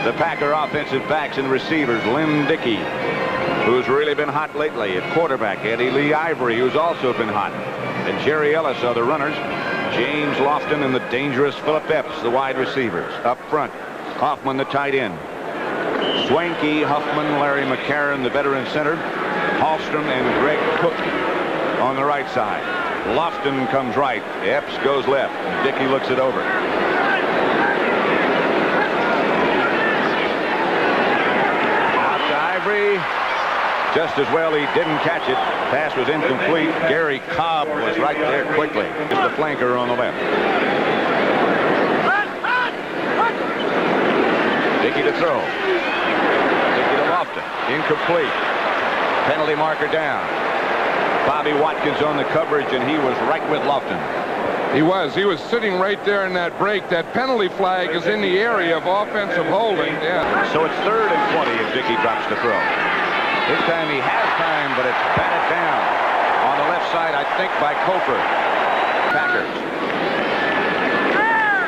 the Packer offensive backs and receivers. Lynn Dickey, who's really been hot lately at quarterback. Eddie Lee Ivory, who's also been hot. And Jerry Ellis are the runners. James Lofton and the dangerous Philip Epps, the wide receivers. Up front, Hoffman, the tight end. Swanky, Huffman, Larry McCarron, the veteran center. Hallstrom and Greg Cook on the right side. Lofton comes right. Epps goes left. Dickey looks it over. Out to Ivory. Just as well he didn't catch it. Pass was incomplete. Gary Cobb was right there quickly. Just the flanker on the left. Dickey to throw. Dickey to Lofton. Incomplete. Penalty marker down. Bobby Watkins on the coverage, and he was right with Lofton. He was sitting right there in that break. That penalty flag is in the area of offensive holding. Yeah. So it's 3rd and 20 if Dickey drops the throw. This time he has time, but it's batted down on the left side, I think, by Kofer. Packers.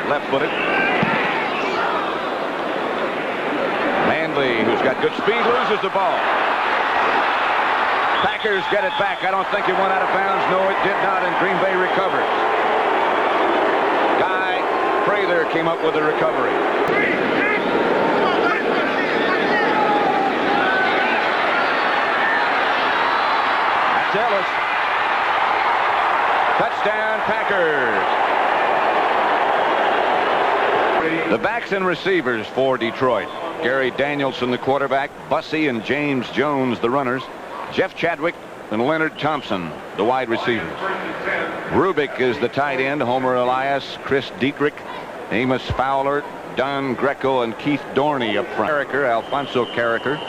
Left-footed. Manley, who's got good speed, loses the ball. Packers get it back. I don't think it went out of bounds. No, it did not, and Green Bay recovers. Guy Prather came up with the recovery. That's Ellis. Touchdown, Packers. The backs and receivers for Detroit. Gary Danielson, the quarterback. Bussey and James Jones, the runners. Jeff Chadwick and Leonard Thompson, the wide receivers. Rubik is the tight end. Homer Elias, Chris Dietrich, Amos Fowler, Don Greco, and Keith Dorney up front. Carricker, Alfonso Carricker.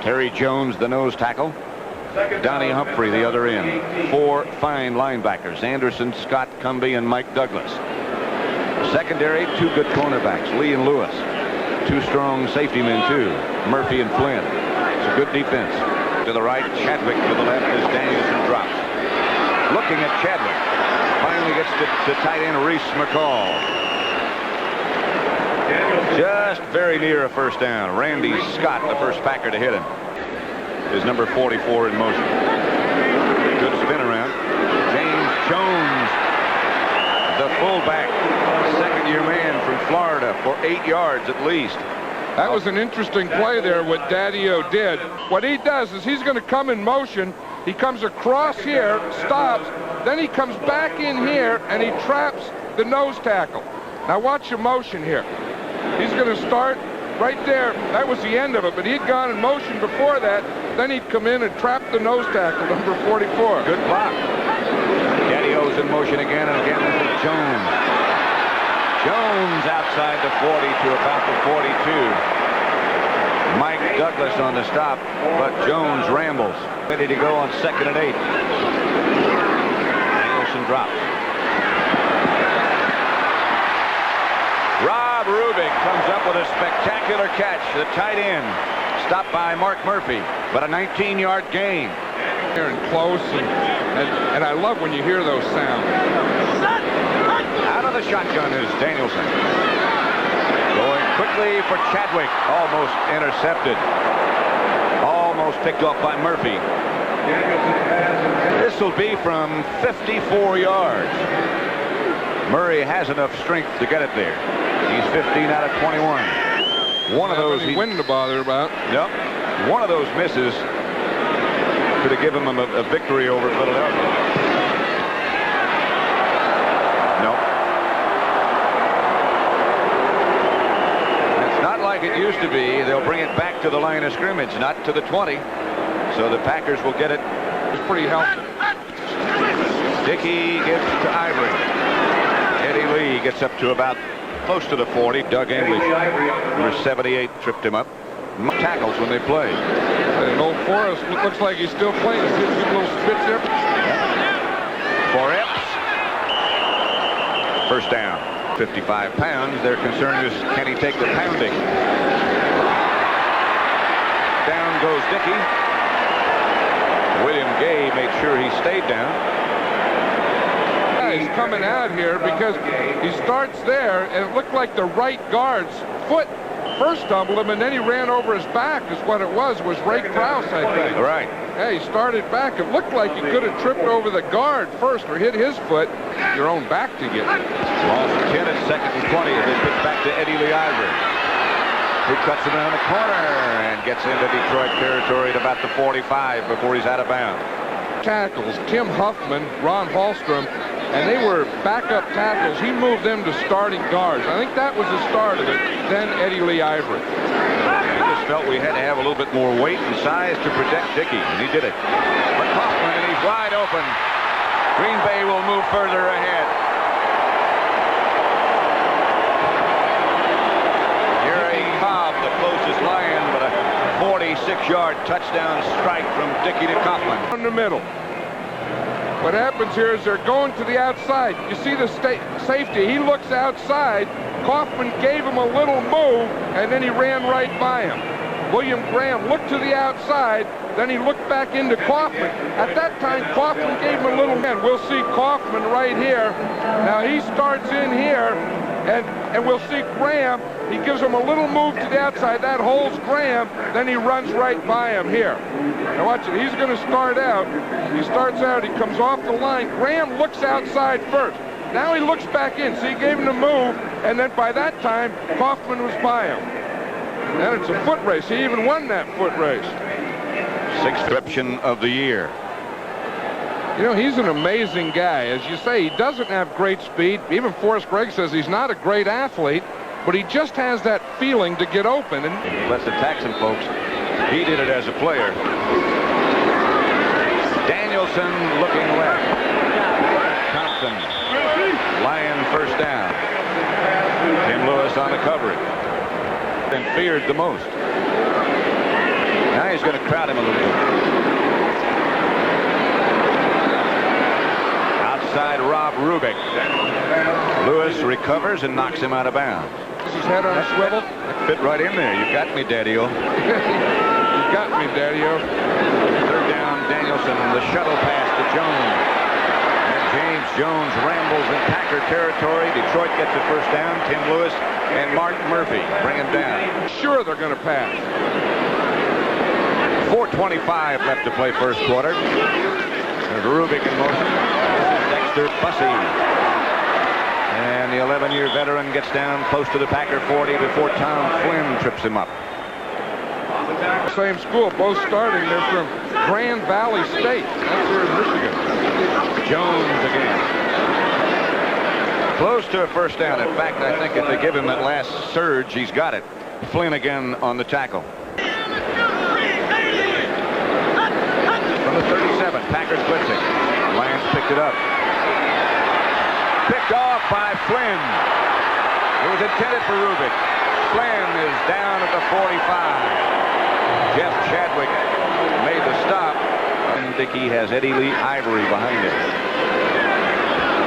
Terry Jones, the nose tackle. Donnie Humphrey, the other end. 4 fine linebackers. Anderson, Scott Cumbie, and Mike Douglas. Secondary, 2 good cornerbacks. Lee and Lewis. 2 strong safety men, too. Murphy and Flynn. It's a good defense. To the right, Chadwick to the left as Danielson drops. Looking at Chadwick. Finally gets to tight end Reese McCall. Just very near a first down. Randy Scott, the first Packer to hit him, is number 44 in motion. Good spin around. James Jones, the fullback, second-year man from Florida, for 8 yards at least. That was an interesting play there, what Daddy-O did. What he does is he's going to come in motion. He comes across here, stops, then he comes back in here, and he traps the nose tackle. Now watch the motion here. He's going to start right there. That was the end of it, but he'd gone in motion before that. Then he'd come in and trap the nose tackle, number 44. Good block. Daddy-O's in motion again, and again this is Jones. Jones outside the 40 to about the 42. Mike Douglas on the stop, but Jones rambles. Ready to go on 2nd and 8. Danielson drops. Rob Rubik comes up with a spectacular catch. The tight end stopped by Mark Murphy, but a 19-yard gain. Here and close, and I love when you hear those sounds. Out of the shotgun is Danielson. Going quickly for Chadwick. Almost intercepted. Almost picked off by Murphy. This will be from 54 yards. Murray has enough strength to get it there. He's 15 out of 21. One of those. Wind to bother about. Yep. One of those misses could have given them a victory over Philadelphia. Like it used to be. They'll bring it back to the line of scrimmage, not to the 20. So the Packers will get it. It's pretty healthy. Dickey gives to Ivory. Eddie Lee gets up to about close to the 40. Doug English, number 78, tripped him up. Tackles when they play. And old Forrest looks like he's still playing. He's getting a little spits there. For Epps. First down. 55 pounds. Their concern is, can he take the pounding? Down goes Dickey. William Gay made sure he stayed down. Yeah, he's coming out here because he starts there, and it looked like the right guard's foot first stumbled him, and then he ran over his back is what it was Ray Krause, I think. Right. Yeah, he started back. It looked like he could have tripped over the guard first or hit his foot. Your own back to get it. Loss of 10 at 2nd and 20 as they pitch back to Eddie Lee Ivory, who cuts it around the corner and gets into Detroit territory at about the 45 before he's out of bounds. Tackles, Tim Huffman, Ron Hallstrom, and they were backup tackles. He moved them to starting guards. I think that was the start of it. Then Eddie Lee Ivory. I just felt we had to have a little bit more weight and size to protect Dickey, and he did it. But Kaufman, and he's wide open. Green Bay will move further ahead. Gary Cobb, the closest Lion, but a 46-yard touchdown strike from Dickey to Kaufman. In the middle. What happens here is they're going to the outside. You see the safety. He looks outside. Kaufman gave him a little move, and then he ran right by him. William Graham looked to the outside, then he looked back into Kaufman. At that time, Kaufman gave him a little man. We'll see Kaufman right here. Now he starts in here, and we'll see Graham. He gives him a little move to the outside. That holds Graham. Then he runs right by him here. Now watch it. He's going to start out. He starts out. He comes off the line. Graham looks outside first. Now he looks back in. So he gave him the move, and then by that time, Kaufman was by him. And it's a foot race. He even won that foot race. 6th reception of the year. You know, he's an amazing guy. As you say, he doesn't have great speed. Even Forrest Gregg says he's not a great athlete, but he just has that feeling to get open. And let's attack some folks. He did it as a player. Danielson looking left. Thompson. Lion first down. Tim Lewis on the coverage. And feared the most. Now he's going to crowd him a little bit. Outside Rob Rubick. Lewis recovers and knocks him out of bounds. His head on a swivel. Fit right in there. You got me, Daddy-O. You got me, Daddy-O. 3rd down, Danielson. The shuttle pass to Jones. And James Jones rambles in Packer territory. Detroit gets the first down. Tim Lewis and Mark Murphy bring him down. Sure they're going to pass. 4:25 left to play first quarter. There's Rubick in motion. Dexter Bussey. And the 11-year veteran gets down close to the Packer 40 before Tom Flynn trips him up. Same school, both starting. They're from Grand Valley State. That's here in Michigan. Jones again. Close to a first down. In fact, I think if they give him that last surge, he's got it. Flynn again on the tackle. From the 37, Packers blitzing. Lions picked it up. Picked off by Flynn. It was intended for Rubick. Flynn is down at the 45. Jeff Chadwick made the stop. And Dickey has Eddie Lee Ivory behind him.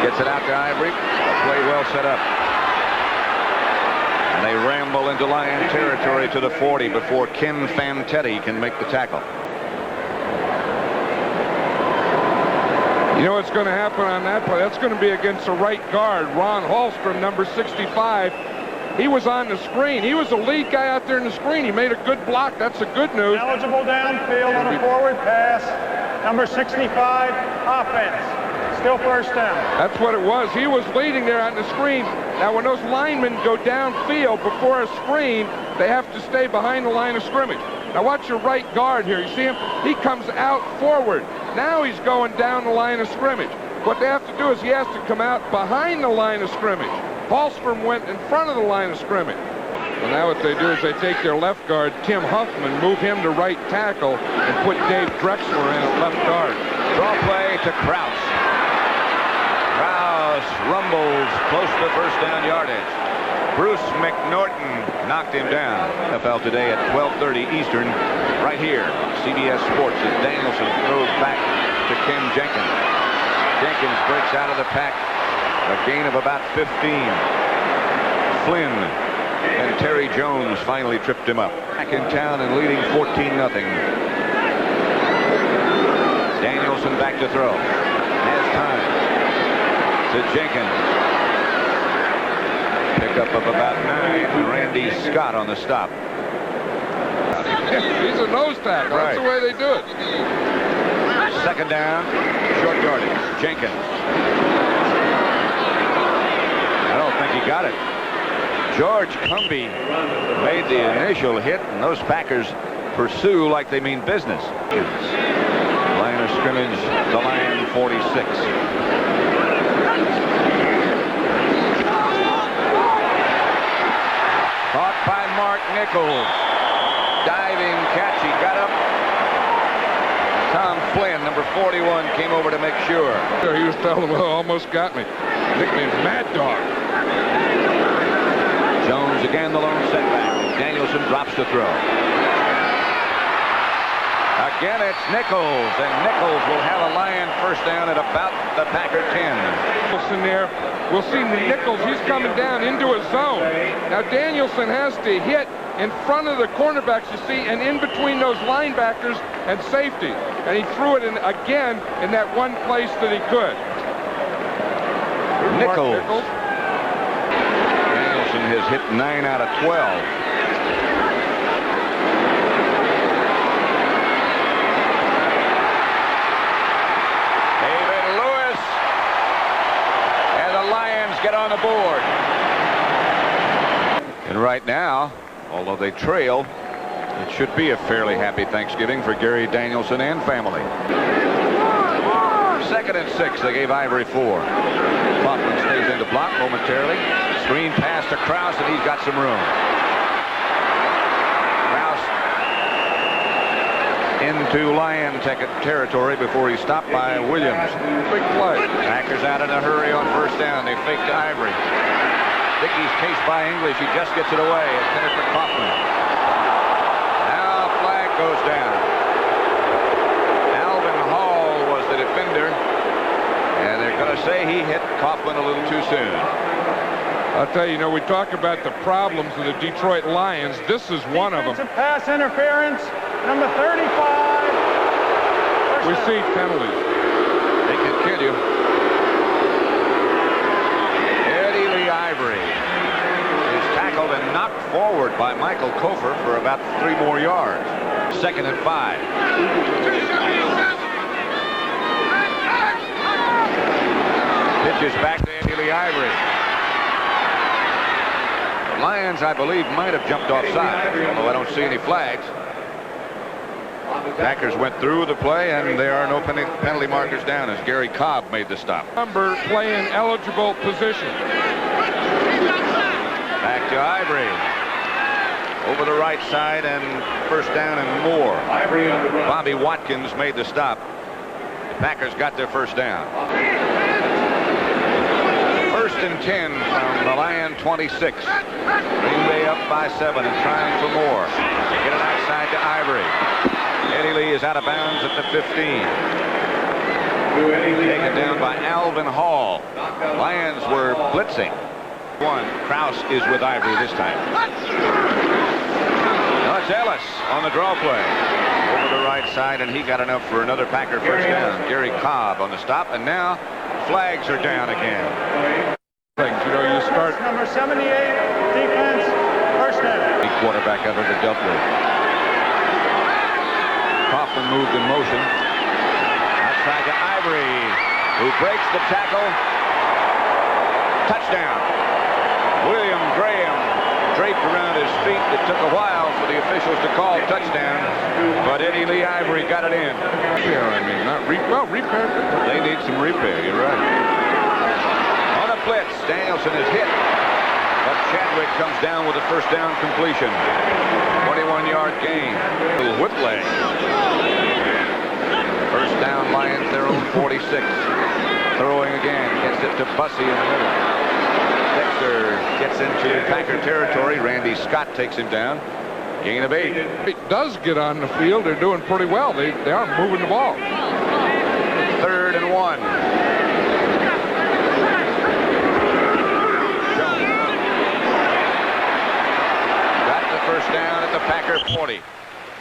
Gets it out to Ivory. Play well set up. And they ramble into Lion territory to the 40 before Ken Fantetti can make the tackle. You know what's going to happen on that play? That's going to be against the right guard, Ron Hallstrom, number 65. He was on the screen. He was the lead guy out there in the screen. He made a good block. That's the good news. Eligible downfield on a forward pass. Number 65, offense. Still first down. That's what it was. He was leading there on the screen. Now, when those linemen go downfield before a screen, they have to stay behind the line of scrimmage. Now, watch your right guard here. You see him? He comes out forward. Now he's going down the line of scrimmage. What they have to do is he has to come out behind the line of scrimmage. Hallstrom went in front of the line of scrimmage. Well, now what they do is they take their left guard, Tim Huffman, move him to right tackle, and put Dave Drexler in at left guard. Draw play to Krause. Krause rumbles close to first down yardage. Bruce McNorton knocked him down. NFL today at 12:30 Eastern, right here. CBS Sports as Danielson throws back to Ken Jenkins. Jenkins breaks out of the pack. A gain of about 15. Flynn and Terry Jones finally tripped him up. Back in town and leading 14-0. Danielson back to throw. Has time. To Jenkins. Pick up pickup of about 9. Randy Scott on the stop. He's a nose tackle. Right. That's the way they do it. Second down, short yardage. Jenkins. I don't think he got it. George Cumby made the initial hit, and those Packers pursue like they mean business. Line of scrimmage, the Lion 46. Caught by Mark Nichols. Diving catch, he got up. Tom Flynn, number 41, came over to make sure. He was telling them, "Oh, almost got me." Nickname's Mad Dog. Jones again, the lone setback. Danielson drops to throw. Again, it's Nichols, and Nichols will have a Lion first down at about the Packer 10. Danielson there. We'll see Nichols. He's coming down into a zone. Now Danielson has to hit in front of the cornerbacks, you see, and in between those linebackers and safety. And he threw it in again in that one place that he could. Nichols. Danielson has hit 9 out of 12. Get on the board. And right now, although they trail, it should be a fairly happy Thanksgiving for Gary Danielson and family. 2nd and 6. They gave Ivory 4. Kaufman stays in the block momentarily. Screen pass to Krause, and he's got some room. Krause into Lion territory before he's stopped by Williams. Big play. Packers out in a hurry on first down. They fake to Ivory. Dickey's chased by English. He just gets it away. Intended for Kaufman. Now flag goes down. Alvin Hall was the defender. And they're going to say he hit Kaufman a little too soon. I'll tell you, we talk about the problems of the Detroit Lions. This is one of them. Pass interference, number 35. We see penalties. They continue. Eddie Lee Ivory is tackled and knocked forward by Michael Kofer for about 3 more yards. 2nd and 5. Pitches back to Eddie Lee Ivory. The Lions, I believe, might have jumped offside, although I don't see any flags. Packers went through the play, and there are no penalty markers down as Gary Cobb made the stop. Number play in eligible position. Back to Ivory. Over the right side and first down and more. Bobby Watkins made the stop. The Packers got their first down. 1st and 10 from the Lion 26. Green Bay up by 7 and trying for more. They get it outside to Ivory. Eddie Lee is out of bounds at the 15. Taken down by Alvin Hall. Lions were blitzing. Krause is with Ivory this time. Now it's Ellis on the draw play. Over the right side, and he got enough for another Packer first down. Gary Cobb on the stop, and now flags are down again. You start. Number 78, defense, first down. The quarterback ever to dealt with. Kaufman moved in motion. Outside to Ivory, who breaks the tackle. Touchdown. William Graham draped around his feet. It took a while for the officials to call touchdown, but Eddie Lee Ivory got it in. Repair, not repair. They need some repair, you're right. On a blitz, Danielson is hit, but Chadwick comes down with a first down completion. 21-yard gain. Whiplash. First down, Lions, their own 46. Throwing again, gets it to Bussey in the middle. Dexter gets into Packer territory. Randy Scott takes him down. Gain of 8. It does get on the field. They're doing pretty well. They are moving the ball. 3rd and 1. Jones got the first down at the Packer 40.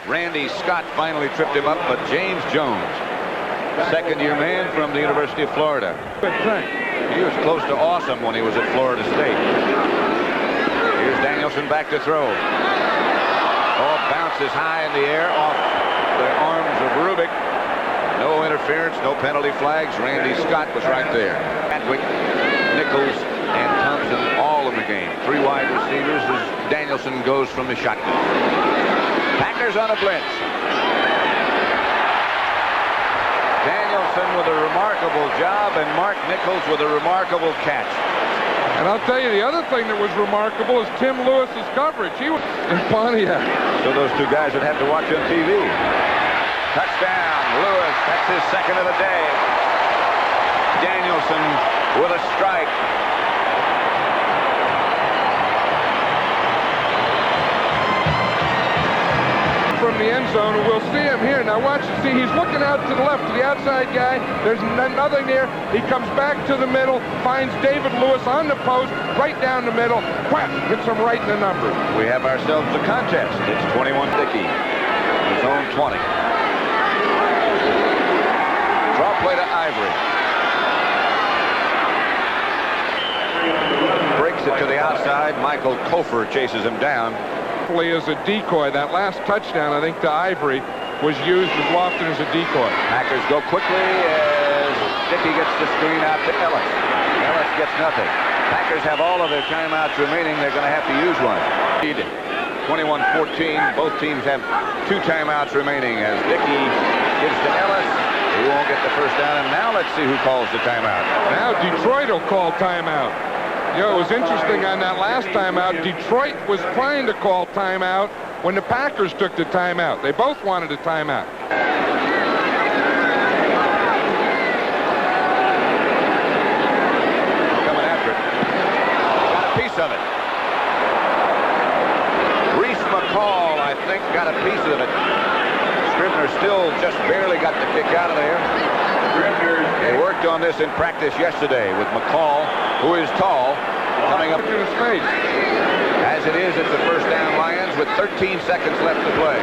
Randy Scott finally tripped him up, but James Jones, second-year man from the University of Florida. Good thing. He was close to awesome when he was at Florida State. Danielson back to throw. Ball bounces high in the air off the arms of Rubick. No interference, no penalty flags. Randy Scott was right there. Chadwick, Nichols, and Thompson all in the game. 3 wide receivers as Danielson goes from the shotgun. Packers on a blitz. Danielson with a remarkable job, and Mark Nichols with a remarkable catch. And I'll tell you, the other thing that was remarkable is Tim Lewis's coverage. He was in Pontiac. So those two guys would have to watch on TV. Touchdown, Lewis. That's his second of the day. Danielson with a strike. From the end zone, and we'll see him here. Now watch, see, he's looking out to the left, to the outside guy. There's nothing there. He comes back to the middle, finds David Lewis on the post, right down the middle. Whap! Hits him right in the numbers. We have ourselves a contest. It's 21 Dickey. His own 20. Draw play to Ivory. Breaks it to the outside. Michael Kofer chases him down. As a decoy. That last touchdown, I think, to Ivory was used as often as a decoy. Packers go quickly as Dickey gets the screen out to Ellis. Ellis gets nothing. Packers have all of their timeouts remaining. They're going to have to use one. 21-14. Both teams have 2 timeouts remaining as Dickey gives to Ellis. He won't get the first down. And now let's see who calls the timeout. Now Detroit will call timeout. You know, it was interesting on that last timeout. Detroit was trying to call timeout when the Packers took the timeout. They both wanted a timeout. Coming after it. Got a piece of it. Reese McCall, I think, got a piece of it. Scribner still just barely got the kick out of there. They worked on this in practice yesterday with McCall, who is tall, coming up to his face. As it is, it's a first down Lions with 13 seconds left to play.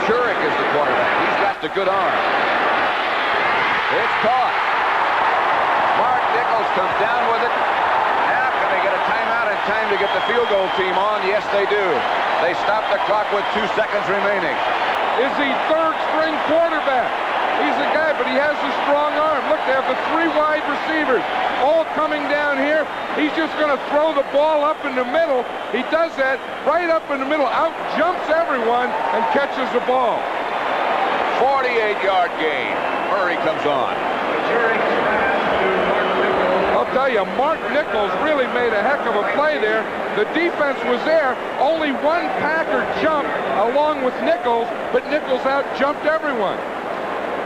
Shurik is the quarterback. He's got the good arm. It's caught. Mark Nichols comes down with it. Now can they get a timeout in time to get the field goal team on? Yes, they do. They stop the clock with 2 seconds remaining. Is he third-string quarterback? He's a guy, but he has a strong arm. Look, they have the 3 wide receivers all coming down here. He's just going to throw the ball up in the middle. He does that right up in the middle, out jumps everyone, and catches the ball. 48-yard gain. Murray comes on. I'll tell you, Mark Nichols really made a heck of a play there. The defense was there. Only one Packer jumped along with Nichols, but Nichols out-jumped everyone.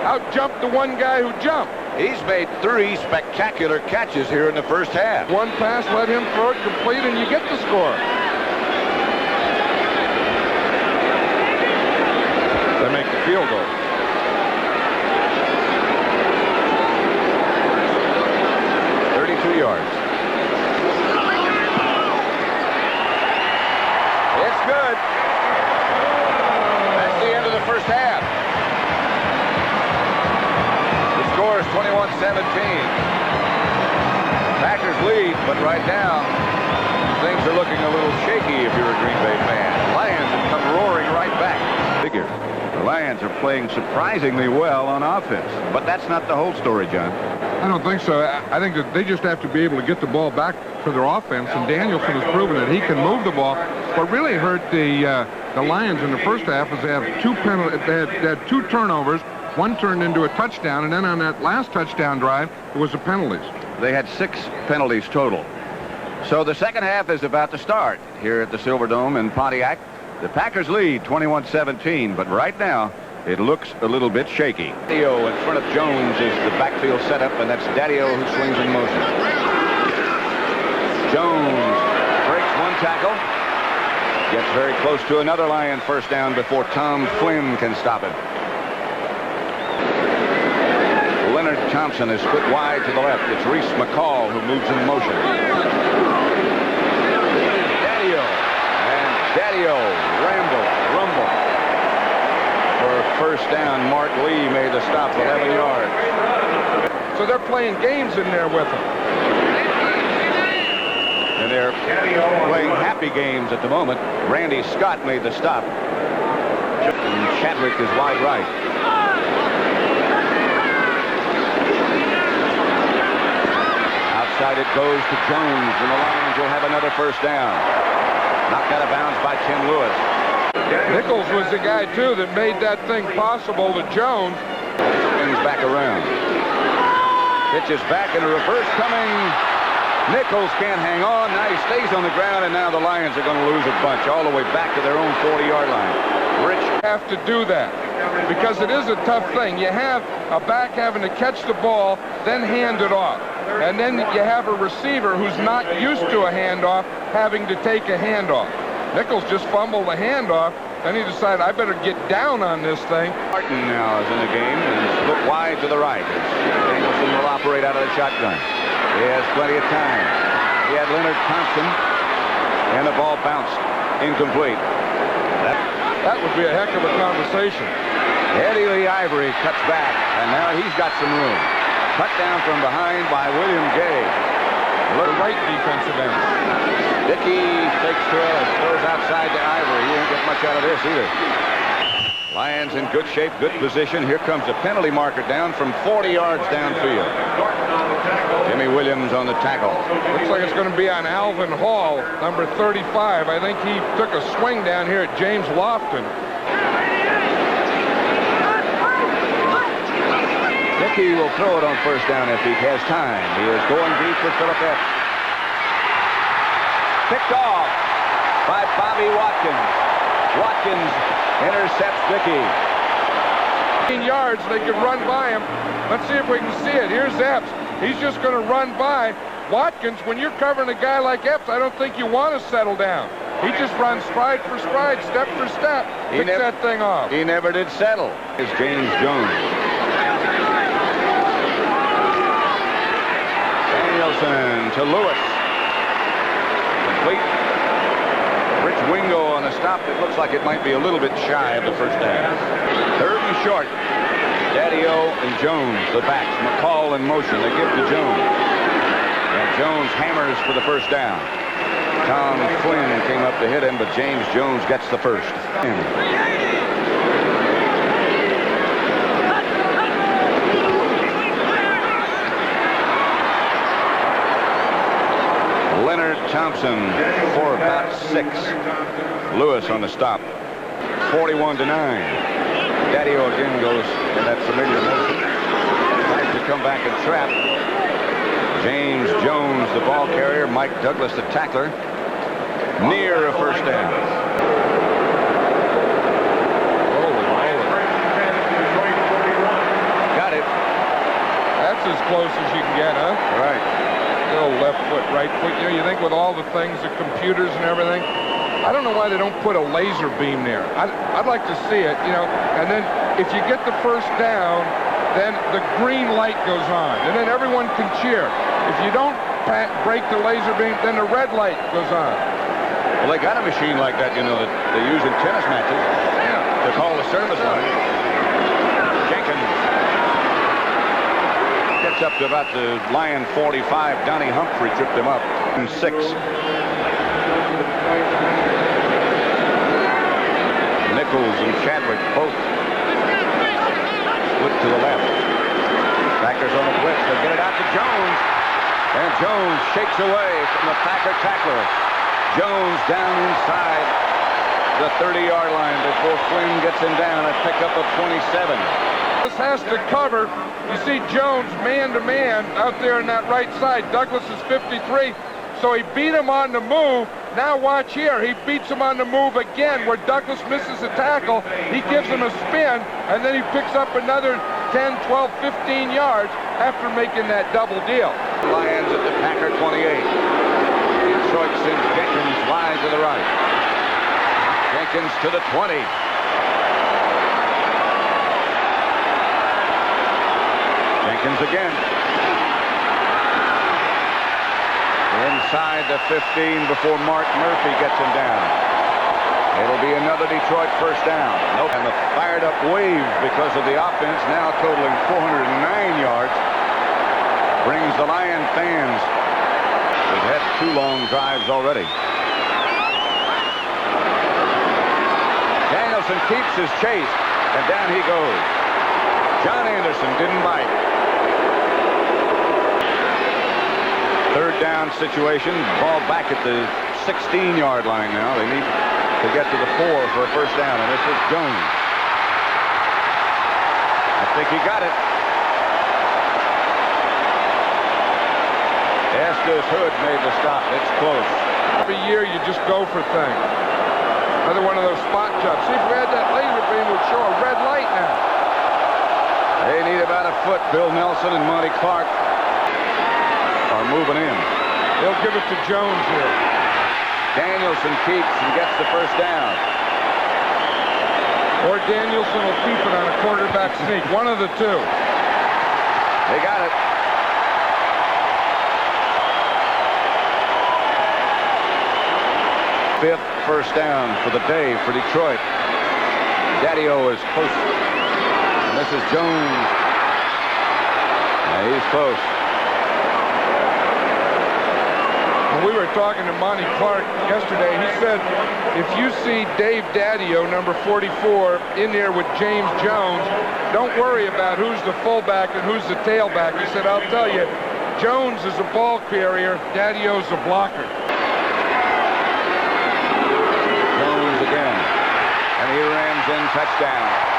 Out-jumped the one guy who jumped. He's made 3 spectacular catches here in the first half. One pass, let him throw it complete, and you get the score. They make the field goal. Yards. It's good. That's the end of the first half. The score is 21-17. Packers lead, but right now things are looking a little shaky if you're a Green Bay fan. Lions have come roaring right back. Figure. The Lions are playing surprisingly well on offense, but that's not the whole story, John. I don't think so. I think that they just have to be able to get the ball back for their offense, and Danielson has proven that he can move the ball. What really hurt the Lions in the first half is they had 2 penalties. They had 2 turnovers. One turned into a touchdown, and then on that last touchdown drive, it was the penalties. They had 6 penalties total. So the second half is about to start here at the Silverdome in Pontiac. The Packers lead 21-17, but right now it looks a little bit shaky. Daddio in front of Jones is the backfield setup, and that's Daddio who swings in motion. Jones breaks 1 tackle. Gets very close to another Lion first down before Tom Flynn can stop him. Leonard Thompson is split wide to the left. It's Reese McCall who moves in motion. Daddio. And Daddio rumble. For first down, Mark Lee made the stop, 11 yards. So they're playing games in there with him. And they're playing happy games at the moment. Randy Scott made the stop. And Chadwick is wide right. Outside it goes to Jones, and the Lions will have another first down. Knocked out of bounds by Tim Lewis. Nichols was the guy, too, that made that thing possible to Jones. Spins back around. Pitches back in a reverse coming. Nichols can't hang on. Now he stays on the ground, and now the Lions are going to lose a bunch all the way back to their own 40-yard line. Rich have to do that because it is a tough thing. You have a back having to catch the ball, then hand it off. And then you have a receiver who's not used to a handoff having to take a handoff. Nichols just fumbled the handoff. Then he decided, I better get down on this thing. Martin now is in the game and split wide to the right. Danielson will operate out of the shotgun. He has plenty of time. He had Leonard Thompson, and the ball bounced incomplete. That would be a heck of a conversation. Eddie Lee Ivory cuts back, and now he's got some room. Cut down from behind by William Gay. The right defensive end. Dickey fakes to it, throws outside to Ivory. He didn't get much out of this either. Lions in good shape, good position. Here comes a penalty marker down from 40 yards downfield. Jimmy Williams on the tackle. Looks like it's going to be on Alvin Hall, number 35. I think he took a swing down here at James Lofton. Dickey will throw it on first down if he has time. He is going deep for Philip Epps. Picked off by Bobby Watkins. Watkins intercepts Dickey. 15 yards, they could run by him. Let's see if we can see it. Here's Epps. He's just going to run by Watkins. When you're covering a guy like Epps, I don't think you want to settle down. He just runs stride for stride, step for step, picks that thing off. He never did settle. Is James Jones. Danielson to Lewis. Complete. Rich Wingo on a stop that looks like it might be a little bit shy of the first down. Third and short. Daddio and Jones, the backs. McCall in motion. They give to Jones. And Jones hammers for the first down. Tom Flynn came up to hit him, but James Jones gets the first. Leonard Thompson for about 6. Lewis on the stop. 41-9. Daddio again goes in that familiar motion. Tries to come back and trap. James Jones, the ball carrier. Mike Douglas, the tackler. Near a first down. Got it. That's as close as you can get, huh? Right. Little left foot, right foot. You know, you think with all the things, the computers and everything, I don't know why they don't put a laser beam there. I'd like to see it, you know. And then if you get the first down, then the green light goes on, and then everyone can cheer. If you don't break the laser beam, then the red light goes on. Well, they got a machine like that, you know, that they use in tennis matches to call the service line. Jenkins gets up to about the Lion 45. Donnie Humphrey tripped him up. 6. Nichols and Chadwick both split to the left. Packers on a blitz. They get it out to Jones. And Jones shakes away from the Packer tackler. Jones down inside the 30-yard line before Flynn gets him down. A pickup of 27. This has to cover. You see Jones man-to-man out there on that right side. Douglas is 53, so he beat him on the move. Now watch here. He beats him on the move again where Douglas misses a tackle. He gives him a spin, and then he picks up another 10, 12, 15 yards after making that double deal. Lions at the Packer 28. Detroit sends Jenkins wide to the right. Jenkins to the 20. Jenkins again. Inside the 15 before Mark Murphy gets him down. It'll be another Detroit first down. And the fired up wave because of the offense, now totaling 409 yards, brings the Lion fans They've had 2 long drives already. Danielson keeps his chase, and down he goes. John Anderson didn't bite. 3rd down situation. Ball back at the 16-yard line now. They need to get to the 4 for a 1st down, and this is Jones. I think he got it. Estes Hood made the stop. It's close. Every year you just go for things. Another one of those spot jumps. See, if we had that laser beam, would show a red light now. They need about a foot. Bill Nelson and Monty Clark are moving in. They'll give it to Jones here. Danielson keeps and gets the 1st down. Or Danielson will keep it on a quarterback sneak. One of the 2. They got it. Fifth 1st down for the day for Detroit. Daddio is close. And this is Jones. He's close. When we were talking to Monty Clark yesterday, he said, if you see Dave Daddio, number 44, in there with James Jones, don't worry about who's the fullback and who's the tailback. He said, I'll tell you, Jones is a ball carrier, Daddio's a blocker. Jones again. And he rams in touchdown.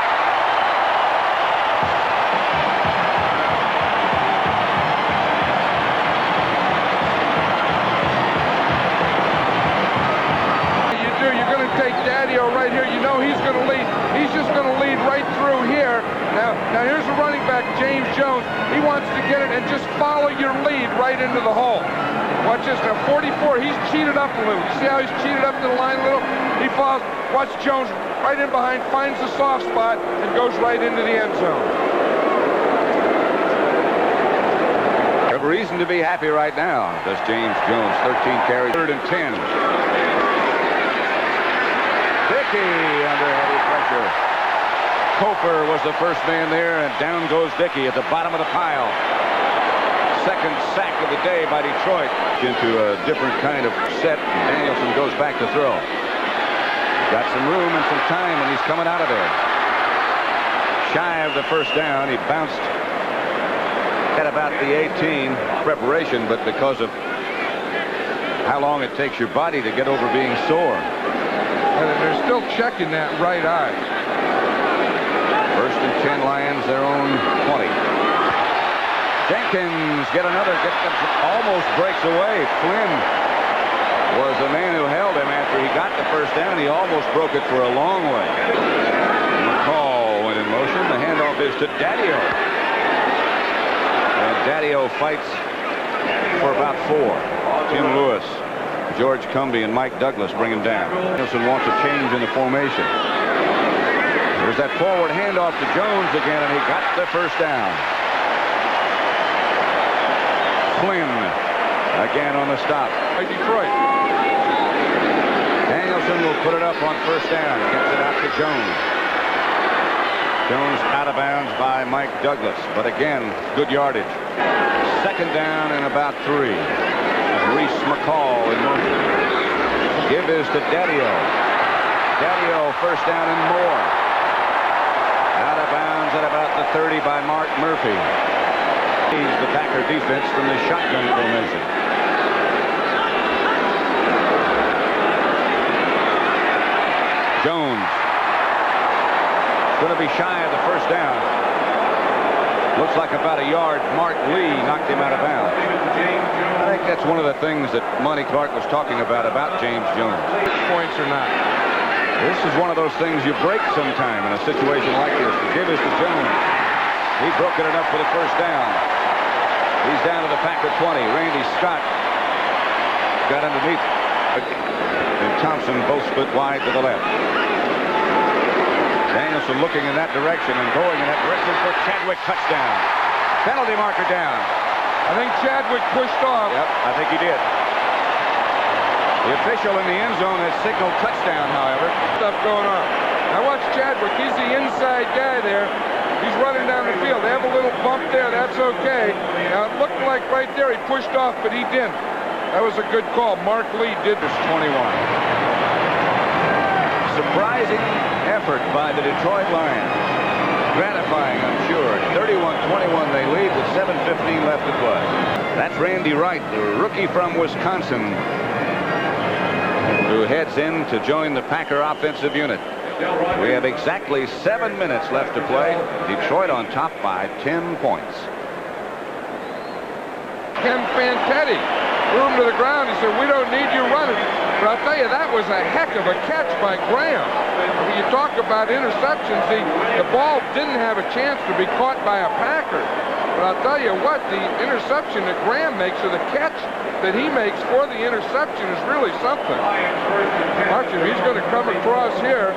Right here, you know he's going to lead. He's just going to lead right through here. Now here's the running back, James Jones. He wants to get it and just follow your lead right into the hole. Watch this now. 44. He's cheated up a little. You see how he's cheated up to the line a little? He falls. Watch Jones right in behind, finds the soft spot, and goes right into the end zone. A reason to be happy right now. Does James Jones. 13 carries. 3rd and 10. Dickey under heavy pressure. Cofer was the first man there, and down goes Dickey at the bottom of the pile. 2nd sack of the day by Detroit. Into a different kind of set, and Danielson goes back to throw. Got some room and some time, and he's coming out of there. Shy of the 1st down. He bounced at about the 18. Preparation, but because of how long it takes your body to get over being sore. And they're still checking that right eye. 1st and 10 Lions, their own 20. Jenkins almost breaks away. Flynn was the man who held him after he got the 1st down. He almost broke it for a long way. McCall went in motion. The handoff is to Daddio. And Daddio fights for about 4. Tim Lewis, George Cumbie, and Mike Douglas bring him down. Danielson wants a change in the formation. There's that forward handoff to Jones again, and he got the 1st down. Flynn again on the stop. By Detroit. Danielson will put it up on 1st down. Gets it out to Jones. Jones out of bounds by Mike Douglas, but again, good yardage. 2nd down and about 3. Reese McCall in motion. Give is to Daddio. Daddio 1st down and more. Out of bounds at about the 30 by Mark Murphy. He's the Packer defense from the shotgun formation. Jones. Going to be shy of the 1st down. Looks like about a yard. Mark Lee knocked him out of bounds. I think that's one of the things that Monty Clark was talking about James Jones. Points or not. This is one of those things you break sometime in a situation like this. The give is to Jones. He broke it enough for the 1st down. He's down to the Packer 20. Randy Scott got underneath. And Thompson both split wide to the left. Danielson looking in that direction and going in that direction for Chadwick. Touchdown. Penalty marker down. I think Chadwick pushed off. Yep, I think he did. The official in the end zone has signaled touchdown, however. Stuff going on. Now watch Chadwick. He's the inside guy there. He's running down the field. They have a little bump there. That's okay. Now it looked like right there he pushed off, but he didn't. That was a good call. Mark Lee did this. 21. Surprising effort by the Detroit Lions. Gratifying, I'm sure. 31-21 they lead with 7:15 left to play. That's Randy Wright, the rookie from Wisconsin, who heads in to join the Packer offensive unit. We have exactly 7 minutes left to play. Detroit on top by 10 points. Ken Fantetti threw him to the ground. He said, "We don't need you running." But I'll tell you, that was a heck of a catch by Graham. When you talk about interceptions, the ball didn't have a chance to be caught by a Packer. But I'll tell you what, the interception that Graham makes, or the catch that he makes for the interception, is really something. Watch him. He's going to come across here.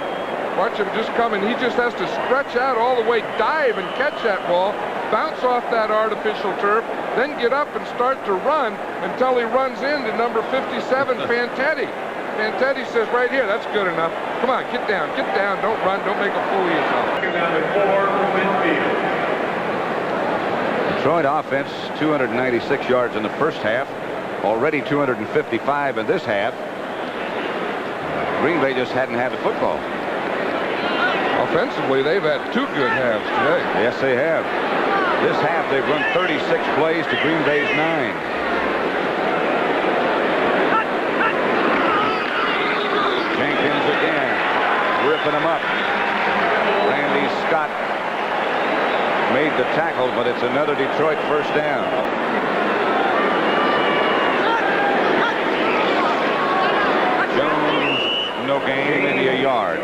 Watch him just come, and he just has to stretch out all the way, dive, and catch that ball, bounce off that artificial turf, then get up and start to run until he runs into number 57, Fantetti. Fantetti says, "Right here, that's good enough. Come on, get down, don't run, don't make a fool of yourself." Detroit offense, 296 yards in the first half, already 255 in this half. Green Bay just hadn't had the football. Offensively, they've had 2 good halves today. Yes, they have. This half, they've run 36 plays to Green Bay's 9. Jenkins again, ripping them up. Randy Scott made the tackle, but it's another Detroit first down. Jones, no gain, maybe a yard.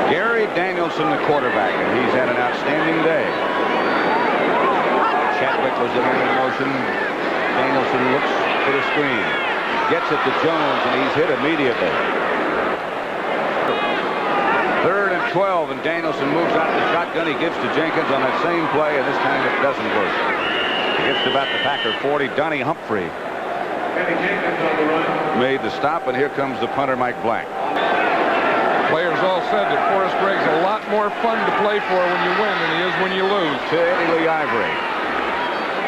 Gary Danielson, the quarterback, and he's had an outstanding day. Chadwick was the man in motion. Danielson looks for the screen. Gets it to Jones, and he's hit immediately. 3rd and 12, and Danielson moves out the shotgun. He gives to Jenkins on that same play, and this time it doesn't work. He gets to about the Packer 40. Donnie Humphrey made the stop, and here comes the punter, Mike Black. Players all said that Forrest Gregg's a lot more fun to play for when you win than he is when you lose. To Eddie Lee Ivory.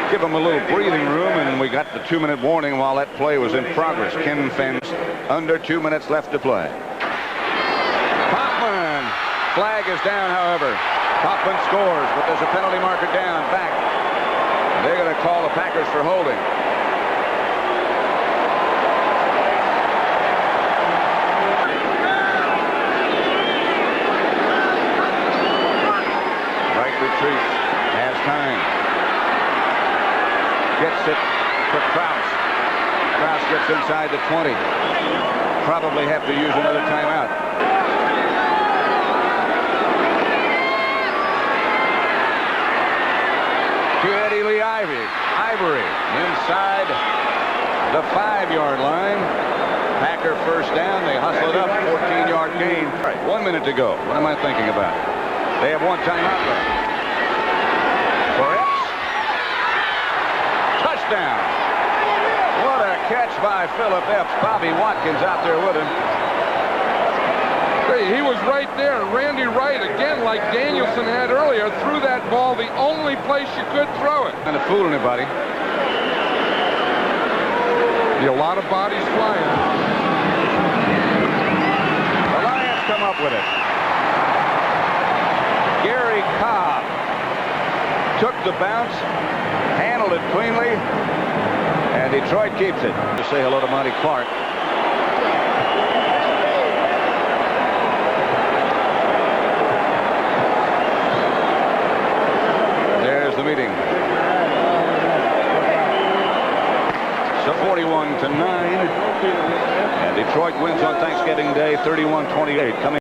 Give him a little breathing room, and we got the 2-minute warning while that play was in progress. Ken Fence, under 2 minutes left to play. Popman. Flag is down, however. Popman scores, but there's a penalty marker down, back. They're going to call the Packers for holding. Retreats, has time. Gets it for Krause. Krause gets inside the 20. Probably have to use another timeout. To Eddie Lee Ivory inside the 5-yard line. Packer first down. They hustle it up. 14-yard gain. All right, 1 minute to go. What am I thinking about? They have one timeout left. For Epps. Touchdown. What a catch by Philip Epps. Bobby Watkins out there with him. Hey, he was right there. Randy Wright, again, like Danielson had earlier, threw that ball the only place you could throw it. Not to fool anybody. Be a lot of bodies flying. The Lions come up with it. Gary Cobb took the bounce, handled it cleanly, and Detroit keeps it. To say hello to Monty Clark. There's the meeting. So 41-9, and Detroit wins on Thanksgiving Day, 31-28. Coming